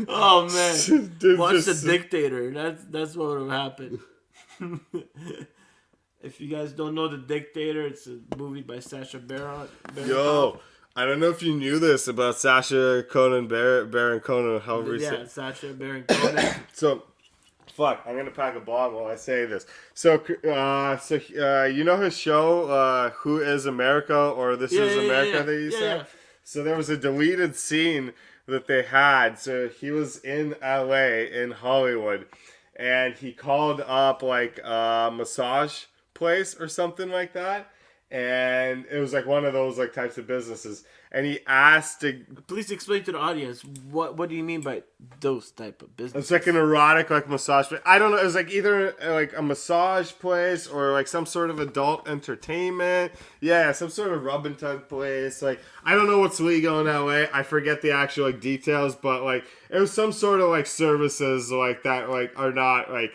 Oh man. Dude, Watch just- The Dictator. That's what would have happened. If you guys don't know The Dictator, it's a movie by Sacha Baron. Yo, I don't know if you knew this about Sacha Baron Cohen, however you say Yeah, Sacha Baron Cohen. So, fuck, I'm gonna pack a bong while I say this. So, you know his show, Who is America, or This is America that you said? Yeah. So there was a deleted scene that they had. So he was in LA, in Hollywood, and he called up like a massage place or something like that. And it was like one of those like types of businesses. And he asked to... Please explain to the audience what do you mean by those type of business? It's like an erotic like massage place. I don't know. It was like either like a massage place or like some sort of adult entertainment. Yeah, some sort of rub and tug place. Like I don't know what's legal in LA. I forget the actual like details, but like it was some sort of like services like that like are not like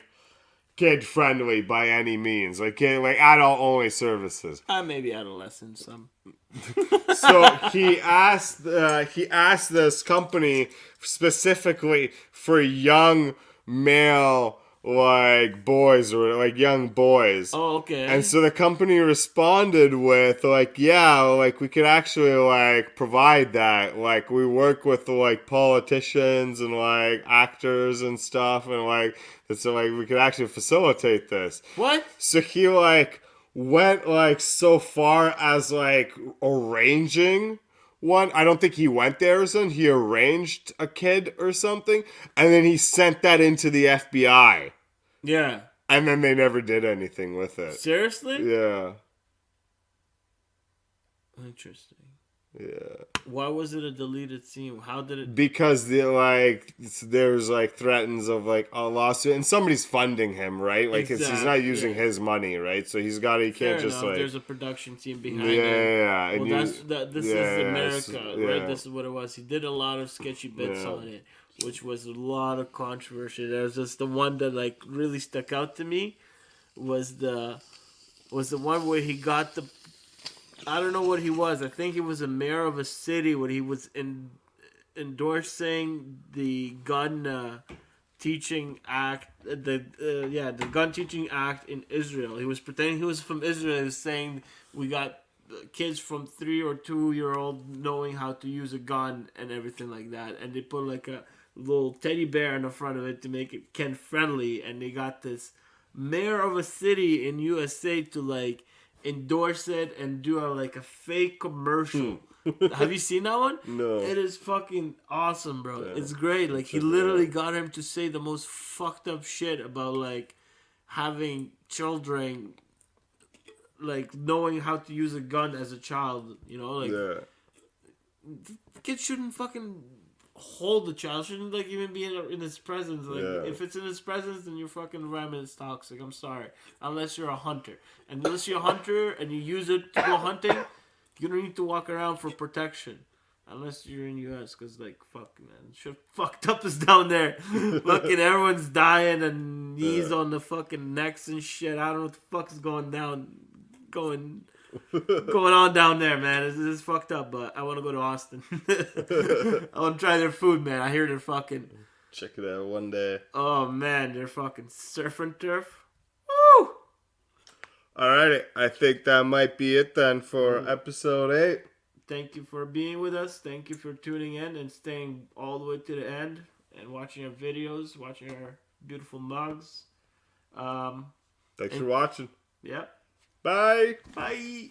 kid friendly by any means. Like adult only services. Maybe adolescent some. So he asked this company specifically for young male like boys or like young boys. Oh, okay. And so the company responded with like, yeah, like we could actually like provide that. Like we work with like politicians and like actors and stuff, and like so like we could actually facilitate this. What? So he like went like so far as like arranging one. I don't think he went there or something. He arranged a kid or something, and then he sent that into the FBI. Yeah. And then they never did anything with it. Seriously? Yeah. Interesting. Yeah. Why was it a deleted scene? How did it? Because there's like threats of like a lawsuit, and somebody's funding him, right? Like he's not using his money, right? So he can't Fair just enough. like There's a production team behind yeah, it. yeah. And Well, this is America, yeah. right? This is what it was. He did a lot of sketchy bits on it, which was a lot of controversy. There was just the one that like really stuck out to me was the one where he got the. I don't know what he was. I think he was a mayor of a city when he was endorsing the gun teaching act. The gun teaching act in Israel. He was pretending he was from Israel. He was saying we got kids from 3 or 2-year-old knowing how to use a gun and everything like that. And they put like a little teddy bear in the front of it to make it Ken friendly. And they got this mayor of a city in USA to like endorse it and do a fake commercial. Have you seen that one? No. It is fucking awesome, bro. Yeah. It's great. Like he literally got him to say the most fucked up shit about like having children, like knowing how to use a gun as a child. You know, like kids shouldn't fucking hold the child. Shouldn't like even be in his presence. Like if it's in his presence, then you're fucking environment is toxic. I'm sorry, unless you're a hunter. And unless you're a hunter and you use it to go hunting, you don't need to walk around for protection. Unless you're in US, because like fuck man, shit fucked up is down there. Fucking everyone's dying and knees on the fucking necks and shit. I don't know what the fuck is going on down there, man. It's fucked up, but I want to go to Austin. I want to try their food, man. I hear they're fucking Check it out one day. Oh man, they're fucking surf and turf. Woo! Alrighty, I think that might be it then for episode 8. Thank you for being with us. Thank you for tuning in and staying all the way to the end and watching our videos, watching our beautiful mugs. Thanks for watching. Yep. Bye. Bye.